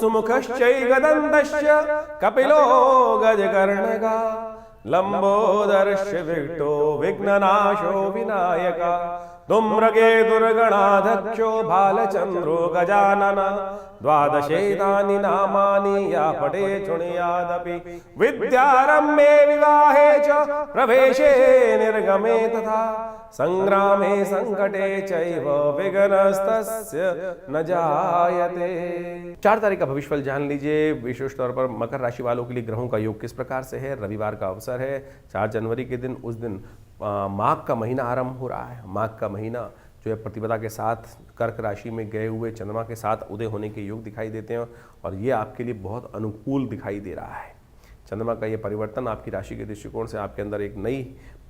सुमुखश्चैगदन्तश्च कपिलो गजकर्णका लंबोदरश्च विकटो विघ्ननाशो विनायका धूम्रके दुर्गणाध्यक्षो भालचंद्रो गजानन द्वादशैतानि नामानि या पठे शृणुयादपि विद्यारम्भे विवाहे च प्रवेशे निर्गमे तथा संग्रामे संकटे चैव विघ्नस्तस्य न जायते। 4 तारीख का भविष्यफल जान लीजिए। विशेष तौर पर मकर राशि वालों के लिए ग्रहों का योग किस प्रकार से है। रविवार का अवसर है 4 जनवरी के दिन। उस दिन माघ का महीना आरंभ हो रहा है। माघ का महीना जो है प्रतिपदा के साथ कर्क राशि में गए हुए चंद्रमा के साथ उदय होने के योग दिखाई देते हैं और ये आपके लिए बहुत अनुकूल दिखाई दे रहा है। चंद्रमा का ये परिवर्तन आपकी राशि के दृष्टिकोण से आपके अंदर एक नई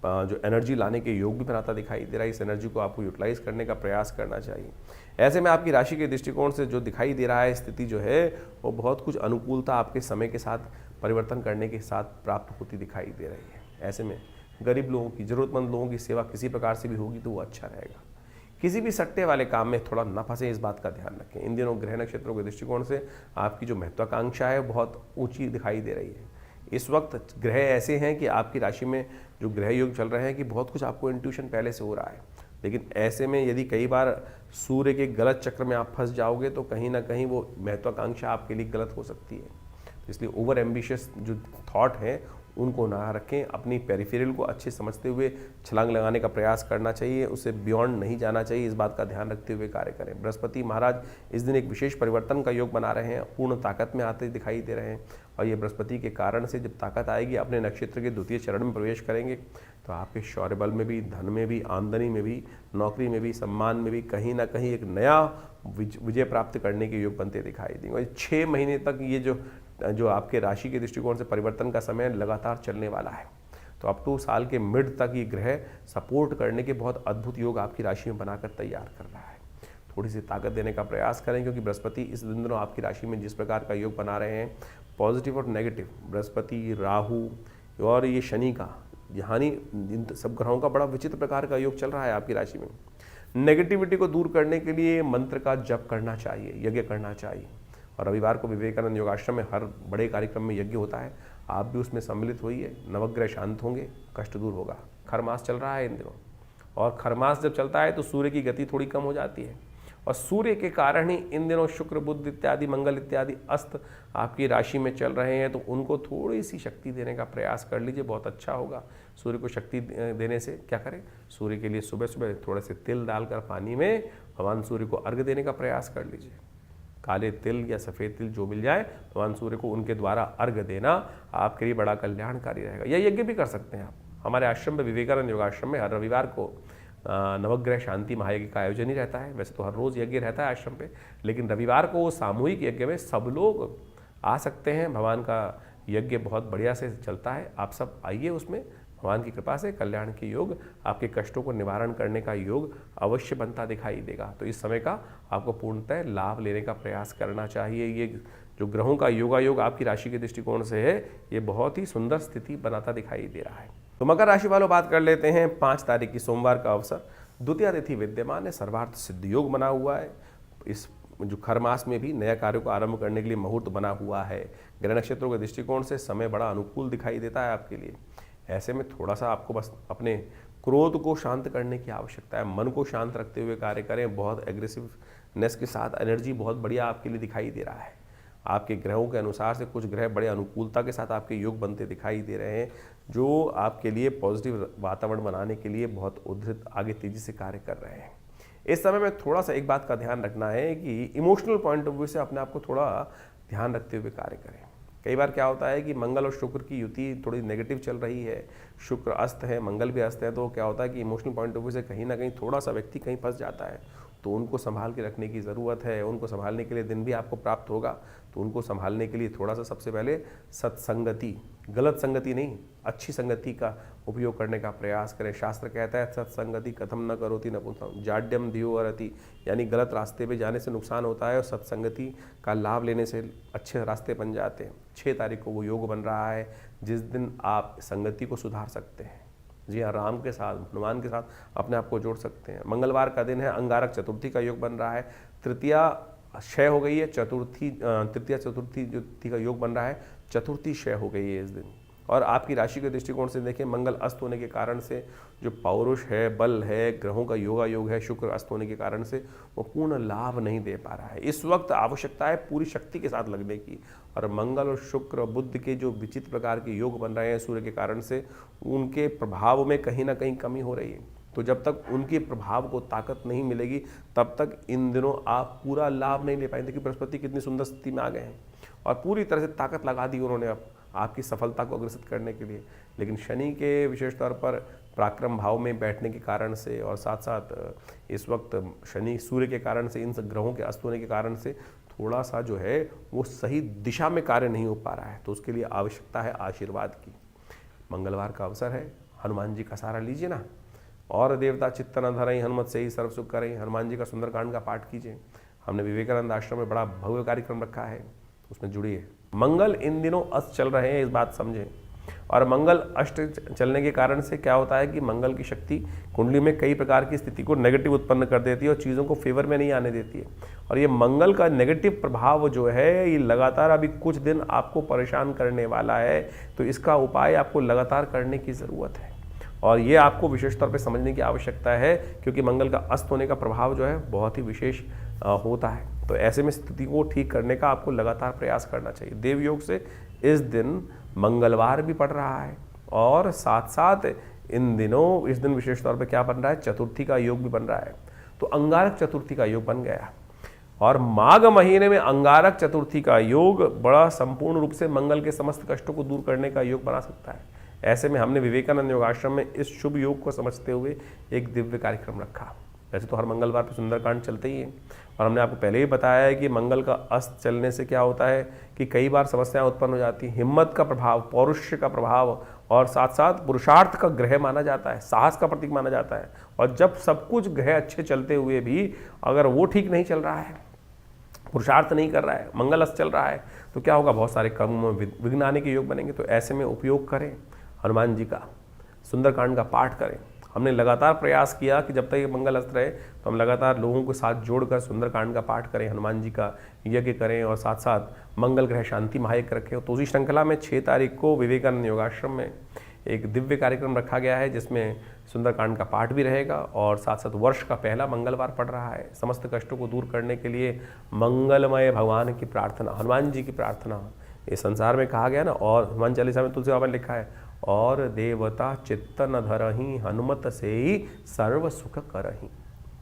जो एनर्जी लाने के योग भी बनाता दिखाई दे रहा है। इस एनर्जी को आपको यूटिलाइज करने का प्रयास करना चाहिए। ऐसे में आपकी राशि के दृष्टिकोण से जो दिखाई दे रहा है स्थिति जो है वो बहुत कुछ अनुकूलता आपके समय के साथ परिवर्तन करने के साथ प्राप्त होती दिखाई दे रही है। ऐसे में गरीब लोगों की, जरूरतमंद लोगों की सेवा किसी प्रकार से भी होगी तो वो अच्छा रहेगा। किसी भी सट्टे वाले काम में थोड़ा न फंसे, इस बात का ध्यान रखें। इन दिनों ग्रह नक्षत्रों के दृष्टिकोण से आपकी जो महत्वाकांक्षा है बहुत ऊंची दिखाई दे रही है। इस वक्त ग्रह ऐसे हैं कि आपकी राशि में जो ग्रह योग चल रहे हैं कि बहुत कुछ आपको इंट्यूशन पहले से हो रहा है, लेकिन ऐसे में यदि कई बार सूर्य के गलत चक्र में आप फंस जाओगे तो कहीं ना कहीं वो महत्वाकांक्षा आपके लिए गलत हो सकती है। इसलिए ओवर एम्बिशियस जो थॉट है उनको ना रखें। अपनी पेरिफेरल को अच्छे समझते हुए छलांग लगाने का प्रयास करना चाहिए, उससे बियॉन्ड नहीं जाना चाहिए। इस बात का ध्यान रखते हुए कार्य करें। बृहस्पति महाराज इस दिन एक विशेष परिवर्तन का योग बना रहे हैं, पूर्ण ताकत में आते दिखाई दे रहे हैं और ये बृहस्पति के कारण से जब ताकत आएगी, अपने नक्षत्र के द्वितीय चरण में प्रवेश करेंगे तो आपके शौर्य बल में भी, धन में भी, आमदनी में भी, नौकरी में भी, सम्मान में भी कहीं ना कहीं एक नया विजय प्राप्त करने के योग बनते दिखाई देंगे। और 6 महीने तक ये जो आपके राशि के दृष्टिकोण से परिवर्तन का समय लगातार चलने वाला है। तो अप टू साल के मिड तक ये ग्रह सपोर्ट करने के बहुत अद्भुत योग आपकी राशि में बनाकर तैयार कर रहा है। थोड़ी सी ताकत देने का प्रयास करें क्योंकि बृहस्पति इस दिनों आपकी राशि में जिस प्रकार का योग बना रहे हैं, पॉजिटिव और नेगेटिव, बृहस्पति, राहु और ये शनि का, यानी इन सब ग्रहों का बड़ा विचित्र प्रकार का योग चल रहा है आपकी राशि में। नेगेटिविटी को दूर करने के लिए मंत्र का जप करना चाहिए, यज्ञ करना चाहिए। और रविवार को विवेकानंद योगाश्रम में हर बड़े कार्यक्रम में यज्ञ होता है, आप भी उसमें सम्मिलित होइए। नवग्रह शांत होंगे, कष्ट दूर होगा। खरमास चल रहा है इन दिनों और खरमास जब चलता है तो सूर्य की गति थोड़ी कम हो जाती है और सूर्य के कारण ही इन दिनों शुक्र, बुध इत्यादि, मंगल इत्यादि अस्त आपकी राशि में चल रहे हैं। तो उनको थोड़ी सी शक्ति देने का प्रयास कर लीजिए, बहुत अच्छा होगा। सूर्य को शक्ति देने से क्या करें, सूर्य के लिए सुबह सुबह थोड़े से तिल डालकर पानी में भगवान सूर्य को अर्घ्य देने का प्रयास कर लीजिए। काले तिल या सफ़ेद तिल जो मिल जाए, भगवान सूर्य को उनके द्वारा अर्घ्य देना आपके लिए बड़ा कल्याणकारी रहेगा। यह यज्ञ भी कर सकते हैं आप। हमारे आश्रम में, विवेकानंद योगाश्रम में, हर रविवार को नवग्रह शांति महायज्ञ का आयोजन ही रहता है। वैसे तो हर रोज़ यज्ञ रहता है आश्रम पे, लेकिन रविवार को सामूहिक यज्ञ में सब लोग आ सकते हैं। भगवान का यज्ञ बहुत बढ़िया से चलता है, आप सब आइए उसमें। भगवान की कृपा से कल्याण के योग, आपके कष्टों को निवारण करने का योग अवश्य बनता दिखाई देगा। तो इस समय का आपको पूर्णतः लाभ लेने का प्रयास करना चाहिए। ये जो ग्रहों का योगायोग आपकी राशि के दृष्टिकोण से है, ये बहुत ही सुंदर स्थिति बनाता दिखाई दे रहा है। तो मकर राशि वालों बात कर लेते हैं। 5 तारीख की सोमवार का अवसर, द्वितीय तिथि विद्यमान है, सर्वार्थ सिद्ध योग बना हुआ है। इस जो खरमास में भी नया कार्यों को आरंभ करने के लिए मुहूर्त बना हुआ है। ग्रह नक्षत्रों के दृष्टिकोण से समय बड़ा अनुकूल दिखाई देता है आपके लिए। ऐसे में थोड़ा सा आपको बस अपने क्रोध को शांत करने की आवश्यकता है। मन को शांत रखते हुए कार्य करें। बहुत एग्रेसिवनेस के साथ एनर्जी बहुत बढ़िया आपके लिए दिखाई दे रहा है। आपके ग्रहों के अनुसार से कुछ ग्रह बड़े अनुकूलता के साथ आपके योग बनते दिखाई दे रहे हैं, जो आपके लिए पॉजिटिव वातावरण बनाने के लिए बहुत उद्धृत आगे तेजी से कार्य कर रहे हैं। इस समय में थोड़ा सा एक बात का ध्यान रखना है कि इमोशनल पॉइंट ऑफ व्यू से अपने आप को थोड़ा ध्यान रखते हुए कार्य करें। कई बार क्या होता है कि मंगल और शुक्र की युति थोड़ी नेगेटिव चल रही है, शुक्र अस्त है, मंगल भी अस्त है, तो क्या होता है कि इमोशनल पॉइंट ऑफ व्यू से कहीं ना कहीं थोड़ा सा व्यक्ति कहीं फंस जाता है। तो उनको संभाल के रखने की ज़रूरत है। उनको संभालने के लिए दिन भी आपको प्राप्त होगा, तो उनको संभालने के लिए थोड़ा सा सबसे पहले सत्संगति, गलत संगति नहीं, अच्छी संगति का उपयोग करने का प्रयास करें। शास्त्र कहता है सत्संगति कथम न करोति नपुंसक जाड्यम धियो अरति, यानी गलत रास्ते पे जाने से नुकसान होता है और सत्संगति का लाभ लेने से अच्छे रास्ते बन जाते हैं। 6 तारीख को वो योग बन रहा है जिस दिन आप संगति को सुधार सकते हैं। जी हाँ, राम के साथ, हनुमान के साथ अपने आप को जोड़ सकते हैं। मंगलवार का दिन है, अंगारक चतुर्थी का योग बन रहा है। तृतीया क्षय हो गई है, चतुर्थी तृतीया चतुर्थी जो तिथि का योग बन रहा है, चतुर्थी क्षय हो गई है इस दिन। और आपकी राशि के दृष्टिकोण से देखें, मंगल अस्त होने के कारण से जो पौरुष है, बल है, ग्रहों का योगा योग है, शुक्र अस्त होने के कारण से वो पूर्ण लाभ नहीं दे पा रहा है। इस वक्त आवश्यकता है पूरी शक्ति के साथ लगने की, और मंगल और शुक्र और बुध के जो विचित्र प्रकार के योग बन रहे हैं सूर्य के कारण से, उनके प्रभाव में कहीं ना कहीं कमी हो रही है। तो जब तक उनके प्रभाव को ताकत नहीं मिलेगी, तब तक इन दिनों आप पूरा लाभ नहीं ले पाएंगे। कि बृहस्पति कितनी सुंदर स्थिति में आ गए हैं और पूरी तरह से ताकत लगा दी उन्होंने अब आपकी सफलता को अग्रसर करने के लिए। लेकिन शनि के विशेष तौर पर पराक्रम भाव में बैठने के कारण से, और साथ साथ इस वक्त शनि सूर्य के कारण से, इन सब ग्रहों के अस्त होने के कारण से थोड़ा सा जो है वो सही दिशा में कार्य नहीं हो पा रहा है। तो उसके लिए आवश्यकता है आशीर्वाद की। मंगलवार का अवसर है, हनुमान जी का सहारा लीजिए ना। और देवता चित्त न धरई, हनुमत से ही सर्व सुख करें। हनुमान जी का सुंदरकांड का पाठ कीजिए। हमने विवेकानंद आश्रम में बड़ा भव्य कार्यक्रम रखा है, उसमें जुड़िए। मंगल इन दिनों अस्त चल रहे हैं, इस बात समझें। और मंगल अष्ट चलने के कारण से क्या होता है कि मंगल की शक्ति कुंडली में कई प्रकार की स्थिति को नेगेटिव उत्पन्न कर देती है और चीज़ों को फेवर में नहीं आने देती है। और ये मंगल का नेगेटिव प्रभाव जो है, ये लगातार अभी कुछ दिन आपको परेशान करने वाला है। तो इसका उपाय आपको लगातार करने की ज़रूरत है, और ये आपको विशेष तौर पे समझने की आवश्यकता है, क्योंकि मंगल का अस्त होने का प्रभाव जो है बहुत ही विशेष होता है। तो ऐसे में स्थिति को ठीक करने का आपको लगातार प्रयास करना चाहिए। देव योग से इस दिन मंगलवार भी पड़ रहा है, और साथ साथ इन दिनों इस दिन विशेष तौर पे क्या बन रहा है, चतुर्थी का योग भी बन रहा है। तो अंगारक चतुर्थी का योग बन गया, और माघ महीने में अंगारक चतुर्थी का योग बड़ा संपूर्ण रूप से मंगल के समस्त कष्टों को दूर करने का योग बना सकता है। ऐसे में हमने विवेकानंद योगाश्रम में इस शुभ योग को समझते हुए एक दिव्य कार्यक्रम रखा। वैसे तो हर मंगलवार पे सुंदरकांड चलते ही हैं, और हमने आपको पहले ही बताया है कि मंगल का अस्त चलने से क्या होता है कि कई बार समस्याएं उत्पन्न हो जाती हैं। हिम्मत का प्रभाव, पौरुष का प्रभाव, और साथ साथ पुरुषार्थ का ग्रह माना जाता है, साहस का प्रतीक माना जाता है। और जब सब कुछ ग्रह अच्छे चलते हुए भी अगर वो ठीक नहीं चल रहा है, पुरुषार्थ नहीं कर रहा है, मंगल अस्त चल रहा है, तो क्या होगा, बहुत सारे कर्मों में विघ्न आने के योग बनेंगे। तो ऐसे में उपयोग करें हनुमान जी का, सुंदरकांड का पाठ करें। हमने लगातार प्रयास किया कि जब तक ये मंगल अस्त रहे तो हम लगातार लोगों के साथ जोड़कर सुंदरकांड का पाठ करें, हनुमान जी का यज्ञ करें, और साथ साथ मंगल ग्रह शांति महायज्ञ रखें। तो उसी श्रृंखला में 6 तारीख को विवेकानंद योगाश्रम में एक दिव्य कार्यक्रम रखा गया है, जिसमें सुंदरकांड का पाठ भी रहेगा, और साथ साथ वर्ष का पहला मंगलवार पड़ रहा है। समस्त कष्टों को दूर करने के लिए मंगलमय भगवान की प्रार्थना, हनुमान जी की प्रार्थना इस संसार में कहा गया ना। और हनुमान चालीसा में तुलसी बाबा ने लिखा है, और देवता चित्त न धरहि, हनुमत से ही सर्व सुख करहि।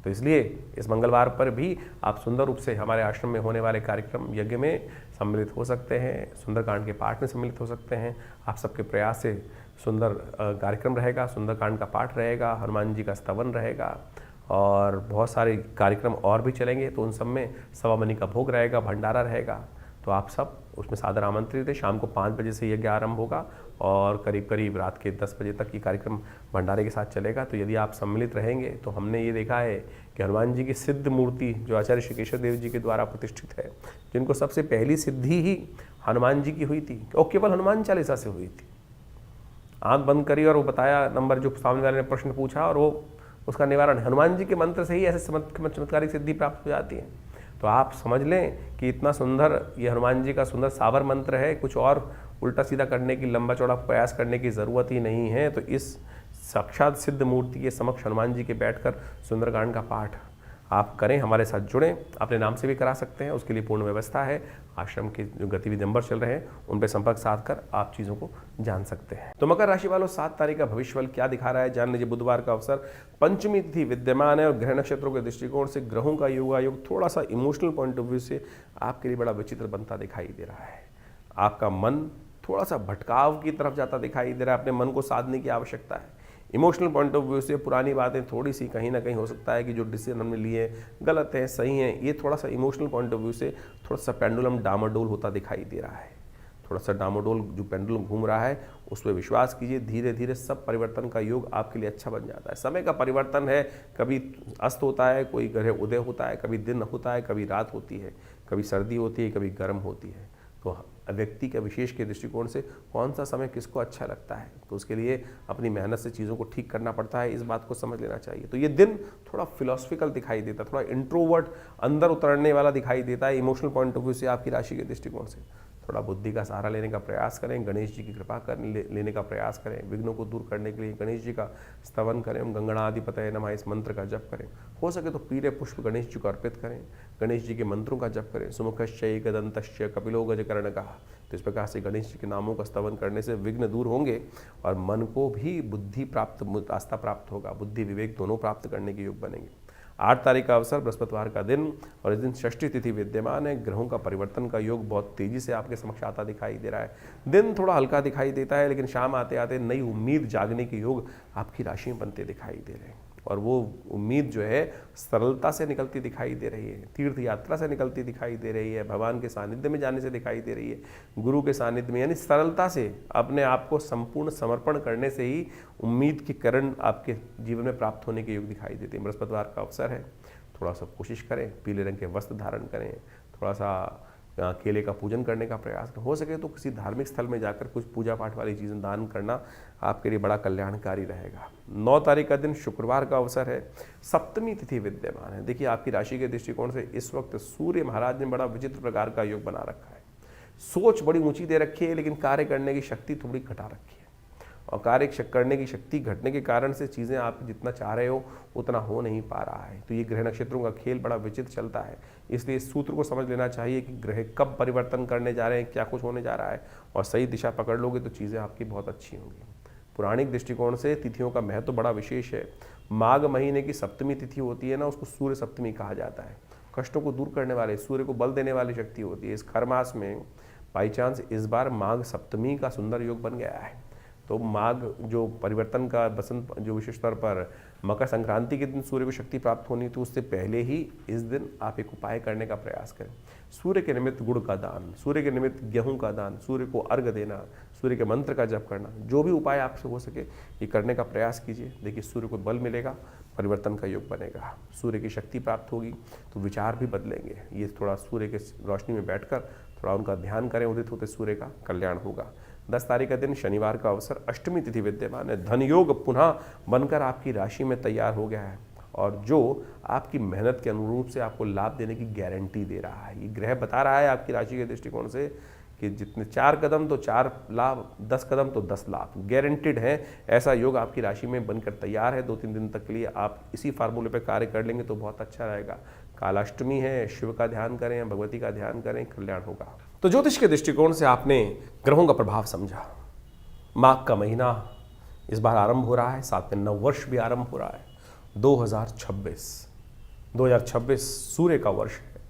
तो इसलिए इस मंगलवार पर भी आप सुंदर रूप से हमारे आश्रम में होने वाले कार्यक्रम यज्ञ में सम्मिलित हो सकते हैं, सुंदरकांड के पाठ में सम्मिलित हो सकते हैं। आप सबके प्रयास से सुंदर कार्यक्रम रहेगा, सुंदरकांड का पाठ रहेगा, हनुमान जी का स्तवन रहेगा, और बहुत सारे कार्यक्रम और भी चलेंगे। तो उन सब में सवामनी का भोग रहेगा, भंडारा रहेगा। तो आप सब उसमें सादर आमंत्रित है। शाम को 5 बजे से यज्ञ आरंभ होगा, और करीब करीब रात के 10 बजे तक ये कार्यक्रम भंडारे के साथ चलेगा। तो यदि आप सम्मिलित रहेंगे तो हमने ये देखा है कि हनुमान जी की सिद्ध मूर्ति जो आचार्य श्री केशव देव जी के द्वारा प्रतिष्ठित है, जिनको सबसे पहली सिद्धि ही हनुमान जी की हुई थी, और केवल हनुमान चालीसा से हुई थी। आंख बंद करी और वो बताया नंबर जो सामने वाले ने प्रश्न पूछा, और वो उसका निवारण हनुमान जी के मंत्र से ही ऐसे चमत्कारिक सिद्धि प्राप्त हो जाती है। तो आप समझ लें कि इतना सुंदर ये हनुमान जी का सुंदर सावर मंत्र है, कुछ और उल्टा सीधा करने की, लंबा चौड़ा प्रयास करने की ज़रूरत ही नहीं है। तो इस साक्षात सिद्ध मूर्ति के समक्ष हनुमान जी के बैठकर सुंदरकांड का पाठ आप करें, हमारे साथ जुड़ें। अपने नाम से भी करा सकते हैं, उसके लिए पूर्ण व्यवस्था है। आश्रम के जो गतिविधि नंबर चल रहे हैं उन पर संपर्क साध कर आप चीज़ों को जान सकते हैं। तो मकर राशि वालों, 7 तारीख का भविष्यफल क्या दिखा रहा है जान लीजिए। बुधवार का अवसर, पंचमी तिथि विद्यमान है, और ग्रह नक्षत्रों के दृष्टिकोण से ग्रहों का योगायोग थोड़ा सा इमोशनल पॉइंट ऑफ व्यू से आपके लिए बड़ा विचित्र बनता दिखाई दे रहा है। आपका मन थोड़ा सा भटकाव की तरफ जाता दिखाई दे रहा है। अपने मन को साधने की आवश्यकता है। इमोशनल पॉइंट ऑफ व्यू से पुरानी बातें थोड़ी सी कहीं ना कहीं हो सकता है कि जो डिसीजन हमने लिए गलत है, सही है, ये थोड़ा सा इमोशनल पॉइंट ऑफ व्यू से थोड़ा सा पेंडुलम डामाडोल होता दिखाई दे रहा है। थोड़ा सा डामाडोल जो पेंडुलम घूम रहा है उस पर विश्वास कीजिए। धीरे धीरे सब परिवर्तन का योग आपके लिए अच्छा बन जाता है। समय का परिवर्तन है, कभी अस्त होता है, कोई ग्रह उदय होता है, कभी दिन होता है, कभी रात होती है, कभी सर्दी होती है, कभी गर्म होती है। तो व्यक्ति के विशेष के दृष्टिकोण से कौन सा समय किसको अच्छा लगता है, तो उसके लिए अपनी मेहनत से चीज़ों को ठीक करना पड़ता है, इस बात को समझ लेना चाहिए। तो ये दिन थोड़ा फिलोसफिकल दिखाई देता है, थोड़ा इंट्रोवर्ट, अंदर उतरने वाला दिखाई देता है इमोशनल पॉइंट ऑफ व्यू से आपकी राशि के दृष्टिकोण से। थोड़ा बुद्धि का सहारा लेने का प्रयास करें, गणेश जी की कृपा लेने का प्रयास करें, विघ्नों को दूर करने के लिए गणेश जी का स्तवन करें, गंगणाधिपतये नमः इस मंत्र का जप करें। हो सके तो पीले पुष्प गणेश जी को अर्पित करें, गणेश जी के मंत्रों का जप करें, सुमुखश्चै गदंतश्च कपिलो गजकर्णकः। तो इस प्रकार से गणेश जी के नामों का स्तवन करने से विघ्न दूर होंगे और मन को भी बुद्धि प्राप्त, आस्था प्राप्त होगा, बुद्धि विवेक दोनों प्राप्त करने के योग बनेंगे। 8 तारीख का अवसर बृहस्पतिवार का दिन और इस दिन षष्ठी तिथि विद्यमान है। ग्रहों का परिवर्तन का योग बहुत तेजी से आपके समक्ष आता दिखाई दे रहा है। दिन थोड़ा हल्का दिखाई देता है, लेकिन शाम आते आते नई उम्मीद जागने के योग आपकी राशि में बनते दिखाई दे रहे हैं और वो उम्मीद जो है सरलता से निकलती दिखाई दे रही है, तीर्थ यात्रा से निकलती दिखाई दे रही है, भगवान के सानिध्य में जाने से दिखाई दे रही है, गुरु के सानिध्य में, यानी सरलता से अपने आप को संपूर्ण समर्पण करने से ही उम्मीद के किरण आपके जीवन में प्राप्त होने के योग दिखाई देते हैं। बृहस्पतिवार का अवसर है, थोड़ा सा कोशिश करें, पीले रंग के वस्त्र धारण करें, थोड़ा सा केले का पूजन करने का प्रयास करें, हो सके तो किसी धार्मिक स्थल में जाकर कुछ पूजा पाठ वाली चीज़ें दान करना आपके लिए बड़ा कल्याणकारी रहेगा। 9 तारीख का दिन शुक्रवार का अवसर है, सप्तमी तिथि विद्यमान है। देखिए आपकी राशि के दृष्टिकोण से इस वक्त सूर्य महाराज ने बड़ा विचित्र प्रकार का योग बना रखा है। सोच बड़ी ऊंची दे रखी है, लेकिन कार्य करने की शक्ति थोड़ी घटा रखी है और कार्य करने की शक्ति घटने के कारण से चीज़ें आप जितना चाह रहे हो उतना हो नहीं पा रहा है। तो ये ग्रह नक्षत्रों का खेल बड़ा विचित्र चलता है, इसलिए इस सूत्र को समझ लेना चाहिए कि ग्रह कब परिवर्तन करने जा रहे हैं, क्या कुछ होने जा रहा है, और सही दिशा पकड़ लोगे तो चीज़ें आपकी बहुत अच्छी होंगी। पुराणिक दृष्टिकोण से तिथियों का महत्व तो बड़ा विशेष है। माघ महीने की सप्तमी तिथि होती है ना, उसको सूर्य सप्तमी कहा जाता है। कष्टों को दूर करने वाले, सूर्य को बल देने वाली शक्ति होती है। इस खर मास में बाई चांस इस बार माघ सप्तमी का सुंदर योग बन गया है। तो माघ जो परिवर्तन का बसंत जो विशेष तौर पर मकर संक्रांति के दिन सूर्य को शक्ति प्राप्त होनी, तो उससे पहले ही इस दिन आप एक उपाय करने का प्रयास करें। सूर्य के निमित्त गुड़ का दान, सूर्य के निमित्त गेहूं का दान, सूर्य को अर्घ देना, सूर्य के मंत्र का जप करना, जो भी उपाय आपसे हो सके ये करने का प्रयास कीजिए। देखिए सूर्य को बल मिलेगा, परिवर्तन का योग बनेगा, सूर्य की शक्ति प्राप्त होगी तो विचार भी बदलेंगे। ये थोड़ा सूर्य के रोशनी में बैठकर थोड़ा उनका ध्यान करें, उदित होते सूर्य का कल्याण होगा। 10 तारीख का दिन शनिवार का अवसर, अष्टमी तिथि विद्यमान है। धन योग पुनः बनकर आपकी राशि में तैयार हो गया है और जो आपकी मेहनत के अनुरूप से आपको लाभ देने की गारंटी दे रहा है। ये ग्रह बता रहा है आपकी राशि के दृष्टिकोण से कि जितने 4 कदम तो 4 लाभ, 10 कदम तो 10 लाभ गारंटेड है। ऐसा योग आपकी राशि में बनकर तैयार है। 2-3 दिन तक के लिए आप इसी फार्मूले पर कार्य कर लेंगे तो बहुत अच्छा रहेगा। कालाष्टमी है, शिव का ध्यान करें, भगवती का ध्यान करें, कल्याण होगा। तो ज्योतिष के दृष्टिकोण से आपने ग्रहों का प्रभाव समझा। माघ का महीना इस बार आरंभ हो रहा है, साथ में नव वर्ष भी आरंभ हो रहा है। 2026 सूर्य का वर्ष है,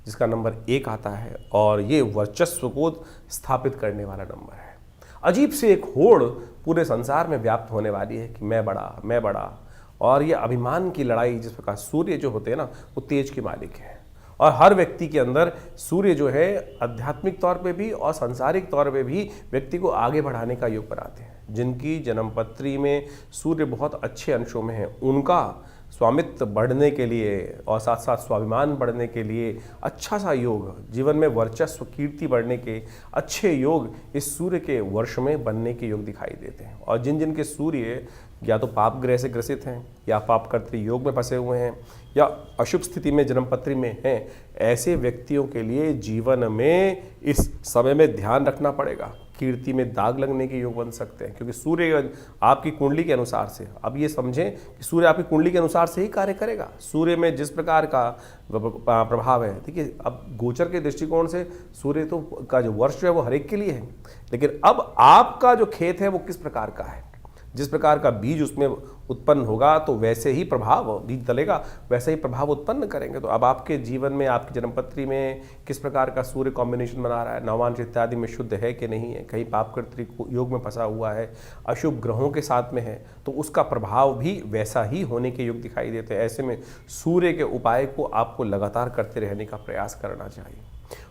जिसका नंबर 1 आता है और ये वर्चस्व को स्थापित करने वाला नंबर है। अजीब से एक होड़ पूरे संसार में व्याप्त होने वाली है कि मैं बड़ा, और ये अभिमान की लड़ाई, जिस प्रकार सूर्य जो होते हैं ना वो तेज के मालिक है और हर व्यक्ति के अंदर सूर्य जो है आध्यात्मिक तौर पे भी और सांसारिक तौर पे भी व्यक्ति को आगे बढ़ाने का योग बनाते हैं। जिनकी जन्मपत्री में सूर्य बहुत अच्छे अंशों में है, उनका स्वामित्व बढ़ने के लिए और साथ साथ स्वाभिमान बढ़ने के लिए अच्छा सा योग, जीवन में वर्चस्व कीर्ति बढ़ने के अच्छे योग इस सूर्य के वर्ष में बनने के योग दिखाई देते हैं। और जिन जिन के सूर्य या तो पाप ग्रह से ग्रसित हैं या पाप कर्तृ योग में फंसे हुए हैं या अशुभ स्थिति में जन्मपत्री में हैं, ऐसे व्यक्तियों के लिए जीवन में इस समय में ध्यान रखना पड़ेगा। कीर्ति में दाग लगने के योग बन सकते हैं, क्योंकि सूर्य आपकी कुंडली के अनुसार से, अब ये समझें कि सूर्य आपकी कुंडली के अनुसार से ही कार्य करेगा। सूर्य में जिस प्रकार का प्रभाव है, देखिए अब गोचर के दृष्टिकोण से सूर्य तो का जो वर्ष है वो हर एक के लिए है, लेकिन अब आपका जो खेत है वो किस प्रकार का है, जिस प्रकार का बीज उसमें उत्पन्न होगा तो वैसे ही प्रभाव, बीज डलेगा वैसे ही प्रभाव उत्पन्न करेंगे। तो अब आपके जीवन में, आपकी जन्मपत्री में किस प्रकार का सूर्य कॉम्बिनेशन बना रहा है, नवांश इत्यादि में शुद्ध है कि नहीं है, कहीं पाप कर्तृ योग में फंसा हुआ है, अशुभ ग्रहों के साथ में है, तो उसका प्रभाव भी वैसा ही होने के योग दिखाई देते हैं। ऐसे में सूर्य के उपाय को आपको लगातार करते रहने का प्रयास करना चाहिए।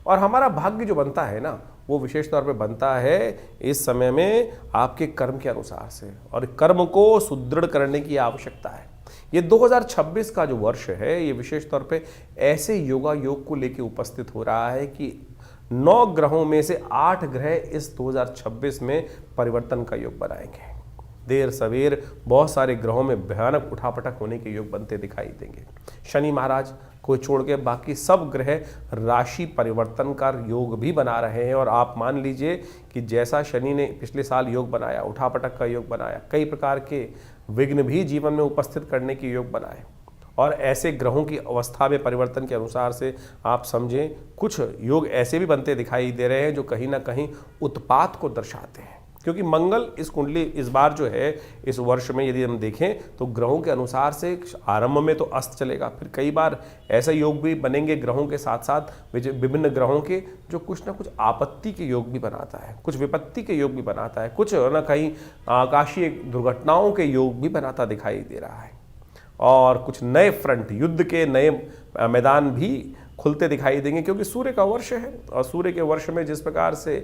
और हमारा भाग्य जो बनता है ना, वो विशेष तौर पे बनता है इस समय में आपके कर्म के अनुसार से, और कर्म को सुदृढ़ करने की आवश्यकता है। ये 2026 का जो वर्ष है, ये विशेष तौर पे ऐसे योगा योग को लेके उपस्थित हो रहा है कि 9 ग्रहों में से 8 ग्रह इस 2026 में परिवर्तन का योग बनाएंगे। देर सवेर बहुत सारे ग्रहों में भयानक उठापटक होने के योग बनते दिखाई देंगे। शनि महाराज को छोड़ के बाकी सब ग्रह राशि परिवर्तन का योग भी बना रहे हैं। और आप मान लीजिए कि जैसा शनि ने पिछले साल योग बनाया, उठापटक का योग बनाया, कई प्रकार के विघ्न भी जीवन में उपस्थित करने के योग बनाए, और ऐसे ग्रहों की अवस्था में परिवर्तन के अनुसार से आप समझें कुछ योग ऐसे भी बनते दिखाई दे रहे हैं जो कहीं ना कहीं उत्पात को दर्शाते हैं। क्योंकि मंगल इस कुंडली इस बार जो है इस वर्ष में यदि हम देखें तो ग्रहों के अनुसार से आरंभ में तो अस्त चलेगा, फिर कई बार ऐसे योग भी बनेंगे ग्रहों के साथ साथ विभिन्न ग्रहों के जो कुछ ना कुछ आपत्ति के योग भी बनाता है, कुछ विपत्ति के योग भी बनाता है, कुछ ना कहीं आकाशीय दुर्घटनाओं के योग भी बनाता दिखाई दे रहा है। और कुछ नए फ्रंट, युद्ध के नए मैदान भी खुलते दिखाई देंगे, क्योंकि सूर्य का वर्ष है और सूर्य के वर्ष में जिस प्रकार से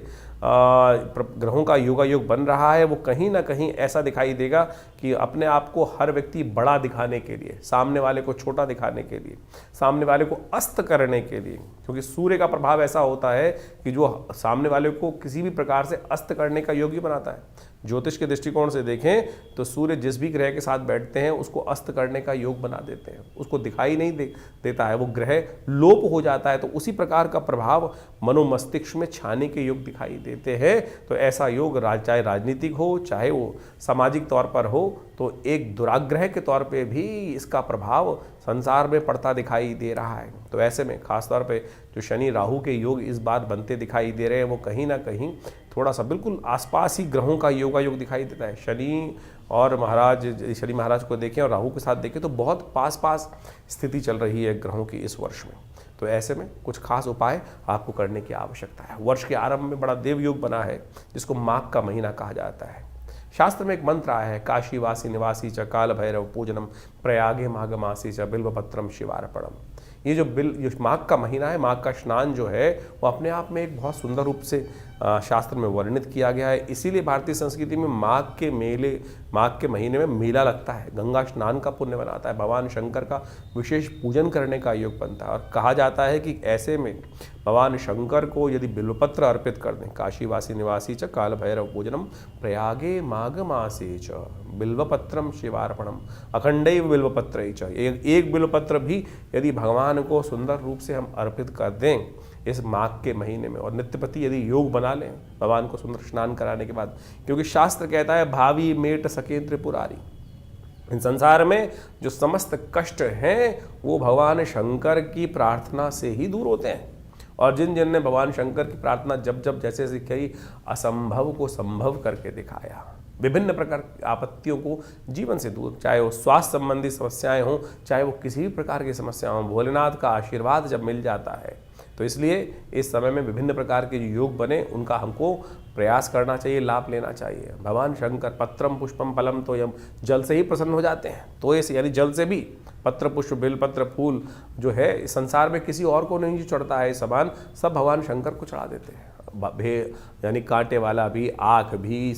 ग्रहों का योगायोग बन रहा है वो कहीं ना कहीं ऐसा दिखाई देगा कि अपने आप को हर व्यक्ति बड़ा दिखाने के लिए, सामने वाले को छोटा दिखाने के लिए, सामने वाले को अस्त करने के लिए, क्योंकि सूर्य का प्रभाव ऐसा होता है कि जो सामने वाले को किसी भी प्रकार से अस्त करने का योग ही बनाता है। ज्योतिष के दृष्टिकोण से देखें तो सूर्य जिस भी ग्रह के साथ बैठते हैं उसको अस्त करने का योग बना देते हैं, उसको दिखाई नहीं देता है, वो ग्रह लोप हो जाता है। तो उसी प्रकार का प्रभाव मनोमस्तिष्क में छाने के योग दिखाई देते हैं। तो ऐसा योग चाहे राजनीतिक हो चाहे वो सामाजिक तौर पर हो, तो एक दुराग्रह के तौर पे भी इसका प्रभाव संसार में पड़ता दिखाई दे रहा है। तो ऐसे में खासतौर पे जो शनि राहु के योग इस बार बनते दिखाई दे रहे हैं वो कहीं ना कहीं थोड़ा सा बिल्कुल आसपास ही ग्रहों का योग दिखाई देता है। शनि महाराज को देखें और राहु के साथ देखें तो बहुत पास स्थिति चल रही है ग्रहों की इस वर्ष में। तो ऐसे में कुछ खास उपाय आपको करने की आवश्यकता है। वर्ष के आरंभ में बड़ा देव योग बना है जिसको माघ का महीना कहा जाता है। शास्त्र में एक मंत्र आया है, काशीवासी निवासी च काल भैरव पूजनम प्रयागे माघ मासी च बिल्वपत्रम शिवार्पणम। ये जो माघ का महीना है, माघ का स्नान जो है वो अपने आप में एक बहुत सुंदर रूप से शास्त्र में वर्णित किया गया है। इसीलिए भारतीय संस्कृति में माघ के महीने में मेला लगता है, गंगा स्नान का पुण्य बनाता है, भगवान शंकर का विशेष पूजन करने का योग बनता है। और कहा जाता है कि ऐसे में भगवान शंकर को यदि बिल्वपत्र अर्पित कर दें, काशीवासी निवासी च काल भैरव पूजनम प्रयागे माघ मासे च बिल्वपत्रम शिवार्पणम अखंडैव बिल्वपत्र च। एक बिल्वपत्र भी यदि भगवान को सुंदर रूप से हम अर्पित कर दें इस माघ के महीने में और नित्यप्रति यदि योग बना लें भगवान को सुंदर स्नान कराने के बाद, क्योंकि शास्त्र कहता है भावी मेट सके त्रिपुरारी, इन संसार में जो समस्त कष्ट हैं वो भगवान शंकर की प्रार्थना से ही दूर होते हैं। और जिन जिन ने भगवान शंकर की प्रार्थना जब जैसे से कही, असंभव को संभव करके दिखाया, विभिन्न प्रकार की आपत्तियों को जीवन से दूर, चाहे वो स्वास्थ्य संबंधी समस्याएं हों चाहे वो किसी भी प्रकार की समस्या हों, भोलेनाथ का आशीर्वाद जब मिल जाता है तो इसलिए इस समय में विभिन्न प्रकार के जो योग बने उनका हमको प्रयास करना चाहिए, लाभ लेना चाहिए। भगवान शंकर पत्रम पुष्पम फलम तो यम, जल से ही प्रसन्न हो जाते हैं। तो इस यानी जल से भी पत्र पुष्प बेलपत्र फूल जो है इस संसार में किसी और को नहीं चढ़ता है, सामान सब भगवान शंकर को चढ़ा देते हैं। यानी कांटे वाला भी, आँख भी,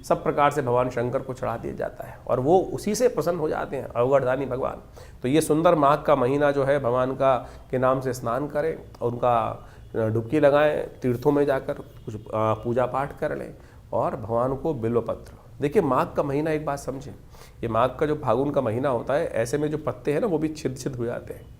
सब प्रकार से भगवान शंकर को चढ़ा दिया जाता है और वो उसी से प्रसन्न हो जाते हैं, अवगढ़दानी भगवान। तो ये सुंदर माघ का महीना जो है भगवान का के नाम से स्नान करें और उनका डुबकी लगाएं, तीर्थों में जाकर कुछ पूजा पाठ कर लें और भगवान को बिल्वपत्र। देखिए माघ का महीना एक बात समझें, ये माघ का जो फागुन का महीना होता है ऐसे में जो पत्ते हैं ना वो भी छिद हो जाते हैं।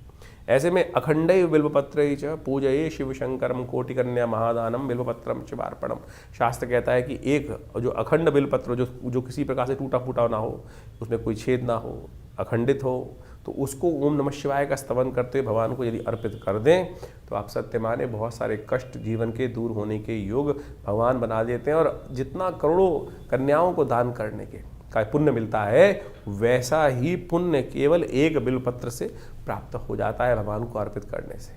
ऐसे में अखंडैव बिल्वपत्रैः च पूजये शिव शंकरम कोटिकन्या महादानम बिल्वपत्रम शिवार्पणम। शास्त्र कहता है कि एक जो अखंड बिल्वपत्र जो किसी प्रकार से टूटा फूटा ना हो, उसमें कोई छेद ना हो, अखंडित हो, तो उसको ओम नमः शिवाय का स्तवन करते हुए भगवान को यदि अर्पित कर दें तो आप सत्य माने बहुत सारे कष्ट जीवन के दूर होने के योग भगवान बना देते हैं। और जितना करोड़ों कन्याओं को दान करने के का पुण्य मिलता है वैसा ही पुण्य केवल एक बिल्वपत्र से प्राप्त हो जाता है भगवान को अर्पित करने से।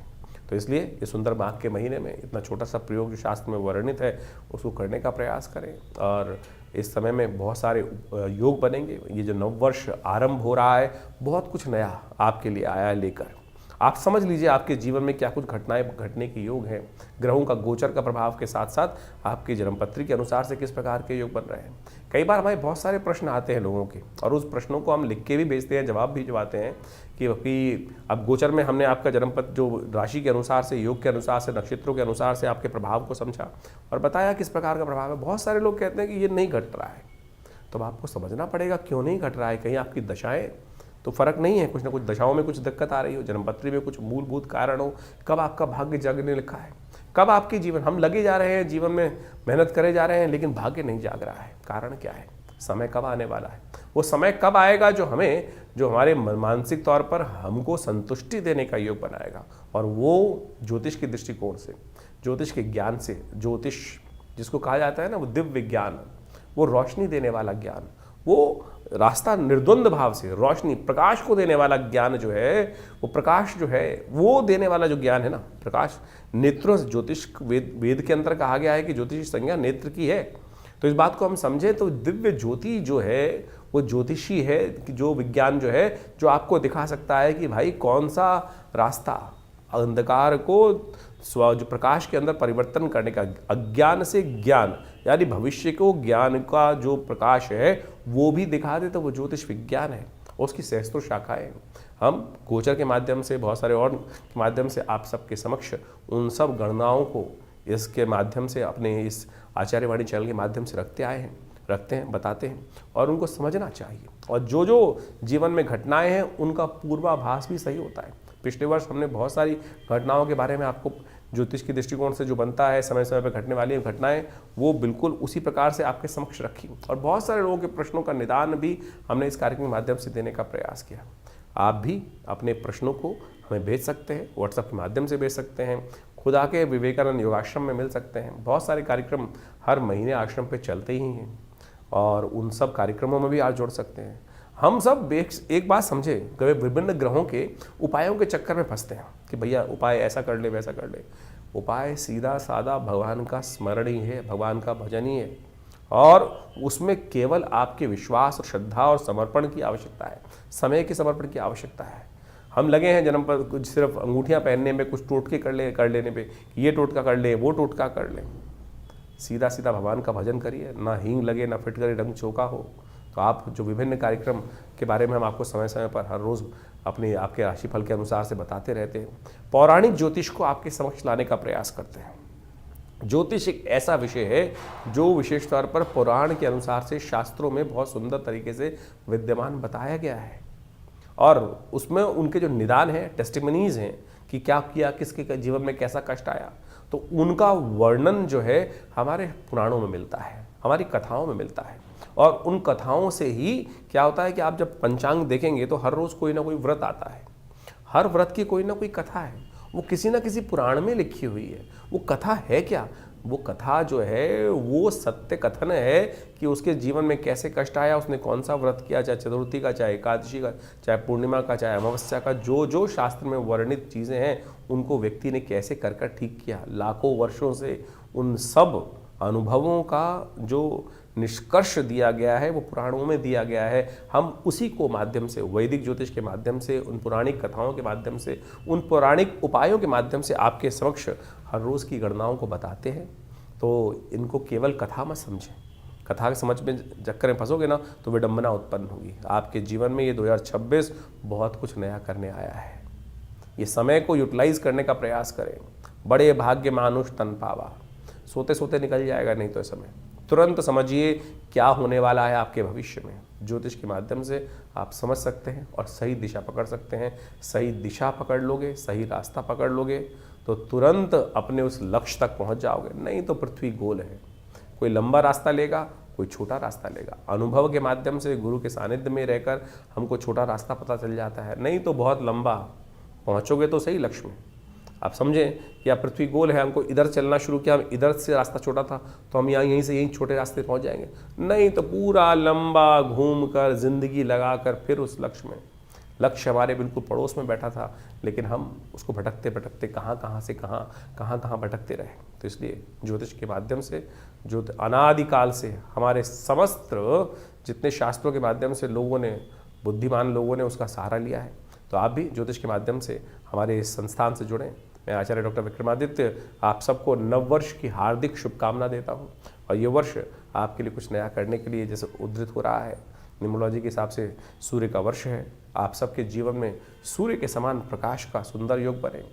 तो इसलिए ये सुंदर माघ के महीने में इतना छोटा सा प्रयोग जो शास्त्र में वर्णित है उसको करने का प्रयास करें। और इस समय में बहुत सारे योग बनेंगे। ये जो नववर्ष आरंभ हो रहा है बहुत कुछ नया आपके लिए आया है लेकर। आप समझ लीजिए आपके जीवन में क्या कुछ घटनाएं घटने के योग हैं। ग्रहों का गोचर का प्रभाव के साथ साथ आपकी जन्मपत्री के अनुसार से किस प्रकार के योग बन रहे हैं। कई बार हमारे बहुत सारे प्रश्न आते हैं लोगों के, और उस प्रश्नों को हम लिख के भी भेजते हैं, जवाब भी भिजवाते हैं कि अब गोचर में हमने आपका जन्मपत्र जो राशि के अनुसार से, योग के अनुसार से, नक्षत्रों के अनुसार से आपके प्रभाव को समझा और बताया किस प्रकार का प्रभाव है। बहुत सारे लोग कहते हैं कि ये नहीं घट रहा है, तो आपको समझना पड़ेगा क्यों नहीं घट रहा है। कहीं आपकी दशाएं तो फर्क नहीं है, कुछ ना कुछ दशाओं में कुछ दिक्कत आ रही हो, जन्मपत्री में कुछ मूलभूत कारण हो, कब आपका भाग्य जागने लिखा है, कब आपके जीवन, हम लगे जा रहे हैं जीवन में, मेहनत करे जा रहे हैं, लेकिन भाग्य नहीं जाग रहा है। कारण क्या है? समय कब आने वाला है? वो समय कब आएगा जो हमें, जो हमारे मानसिक तौर पर हमको संतुष्टि देने का योग बनाएगा। और वो ज्योतिष के दृष्टिकोण से, ज्योतिष के ज्ञान से, ज्योतिष जिसको कहा जाता है ना, वो दिव्य विज्ञान, वो रोशनी देने वाला ज्ञान, वो रास्ता निर्द्वंद भाव से रोशनी, प्रकाश को देने वाला ज्ञान जो है, वो प्रकाश जो है वो देने वाला जो ज्ञान है ना, प्रकाश नेत्रों से, ज्योतिष वेद के अंदर कहा गया है कि ज्योतिष की संज्ञा नेत्र की है। तो इस बात को हम समझे तो दिव्य ज्योति जो है वो ज्योतिषी है, कि जो विज्ञान जो है, जो आपको दिखा सकता है कि भाई कौन सा रास्ता अंधकार को जो प्रकाश के अंदर परिवर्तन करने का, अज्ञान से ज्ञान यानी भविष्य को ज्ञान का जो प्रकाश है वो भी दिखा दे, तो वो ज्योतिष विज्ञान है। उसकी सहस्त्रों शाखाएं हम गोचर के माध्यम से, बहुत सारे और के माध्यम से आप सबके समक्ष उन सब गणनाओं को इसके माध्यम से, अपने इस आचार्यवाणी चैनल के माध्यम से रखते हैं, बताते हैं, और उनको समझना चाहिए। और जो जो जीवन में घटनाएं हैं उनका पूर्वाभास भी सही होता है। पिछले वर्ष हमने बहुत सारी घटनाओं के बारे में आपको ज्योतिष के दृष्टिकोण से जो बनता है, समय समय पर घटने वाली घटनाएं, वो बिल्कुल उसी प्रकार से आपके समक्ष रखी, और बहुत सारे लोगों के प्रश्नों का निदान भी हमने इस कार्यक्रम के माध्यम से देने का प्रयास किया। आप भी अपने प्रश्नों को हमें भेज सकते हैं, व्हाट्सएप के माध्यम से भेज सकते हैं, खुद आके विवेकानंद योगाश्रम में मिल सकते हैं। बहुत सारे कार्यक्रम हर महीने आश्रम पे चलते ही हैं, और उन सब कार्यक्रमों में भी आप जुड़ सकते हैं। हम सब एक बात समझे, कभी विभिन्न ग्रहों के उपायों के चक्कर में फंसते हैं कि भैया उपाय ऐसा कर ले, वैसा कर ले। उपाय सीधा साधा भगवान का स्मरण ही है, भगवान का भजन ही है, और उसमें केवल आपके विश्वास और श्रद्धा और समर्पण की आवश्यकता है, समय के समर्पण की आवश्यकता है। हम लगे हैं जन्म पर कुछ सिर्फ अंगूठियां पहनने में, कुछ टोटके कर लेने पे, ये टोटका कर ले, वो टोटका कर ले। सीधा सीधा भगवान का भजन करिए, ना हींग लगे, ना फिटकरी रंग चौका हो। तो आप जो विभिन्न कार्यक्रम के बारे में हम आपको समय समय पर हर रोज़ अपने आपके राशिफल के अनुसार से बताते रहते हैं, पौराणिक ज्योतिष को आपके समक्ष लाने का प्रयास करते हैं। ज्योतिष एक ऐसा विषय है जो विशेष तौर पर पुराण के अनुसार से शास्त्रों में बहुत सुंदर तरीके से विद्यमान बताया गया है, और उसमें उनके जो निदान हैं, टेस्टिमनीज हैं कि क्या किया, किसके जीवन में कैसा कष्ट आया, तो उनका वर्णन जो है हमारे पुराणों में मिलता है, हमारी कथाओं में मिलता है। और उन कथाओं से ही क्या होता है कि आप जब पंचांग देखेंगे तो हर रोज़ कोई ना कोई व्रत आता है, हर व्रत की कोई ना कोई कथा है, वो किसी ना किसी पुराण में लिखी हुई है। वो कथा है क्या? वो कथा जो है वो सत्य कथन है कि उसके जीवन में कैसे कष्ट आया, उसने कौन सा व्रत किया, चाहे चतुर्थी का, चाहे एकादशी का, चाहे पूर्णिमा का, चाहे अमावस्या का, जो जो शास्त्र में वर्णित चीज़ें हैं उनको व्यक्ति ने कैसे कर कर ठीक किया। लाखों वर्षों से उन सब अनुभवों का जो निष्कर्ष दिया गया है वो पुराणों में दिया गया है। हम उसी को माध्यम से, वैदिक ज्योतिष के माध्यम से, उन पौराणिक कथाओं के माध्यम से, उन पौराणिक उपायों के माध्यम से आपके समक्ष हर रोज़ की गणनाओं को बताते हैं। तो इनको केवल कथा मत समझें, कथा के समझ में चक्कर में फंसोगे ना तो विडंबना उत्पन्न होगी आपके जीवन में। ये 2026 बहुत कुछ नया करने आया है। ये समय को यूटिलाइज करने का प्रयास करें। बड़े भाग्य मानुष तन पावा, सोते सोते निकल जाएगा नहीं तो समय। तुरंत समझिए क्या होने वाला है आपके भविष्य में। ज्योतिष के माध्यम से आप समझ सकते हैं और सही दिशा पकड़ सकते हैं। सही दिशा पकड़ लोगे, सही रास्ता पकड़ लोगे तो तुरंत अपने उस लक्ष्य तक पहुंच जाओगे। नहीं तो पृथ्वी गोल है, कोई लंबा रास्ता लेगा, कोई छोटा रास्ता लेगा। अनुभव के माध्यम से, गुरु के सानिध्य में रहकर हमको छोटा रास्ता पता चल जाता है, नहीं तो बहुत लंबा पहुंचोगे तो सही लक्ष्य में। आप समझें कि आप पृथ्वी गोल है, हमको इधर चलना शुरू किया, हम इधर से रास्ता छोटा था तो हम यहीं से यहीं छोटे रास्ते पहुंच जाएंगे। नहीं तो पूरा लंबा घूमकर, जिंदगी लगाकर फिर उस लक्ष्य में। लक्ष्य हमारे बिल्कुल पड़ोस में बैठा था, लेकिन हम उसको भटकते भटकते कहाँ से कहाँ भटकते रहे। तो इसलिए ज्योतिष के माध्यम से, जो अनादिकाल से हमारे समस्त जितने शास्त्रों के माध्यम से लोगों ने, बुद्धिमान लोगों ने उसका सहारा लिया है। तो आप भी ज्योतिष के माध्यम से हमारे इस संस्थान से जुड़ें, मैं आचार्य डॉक्टर विक्रमादित्य आप सबको नववर्ष की हार्दिक शुभकामना देता हूँ। और ये वर्ष आपके लिए कुछ नया करने के लिए जैसे उद्धृत हो रहा है, न्यूमरोलॉजी के हिसाब से सूर्य का वर्ष है। आप सबके जीवन में सूर्य के समान प्रकाश का सुंदर योग बने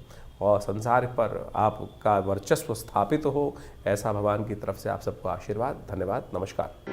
और संसार पर आपका वर्चस्व स्थापित हो, ऐसा भगवान की तरफ से आप सबको आशीर्वाद। धन्यवाद, नमस्कार।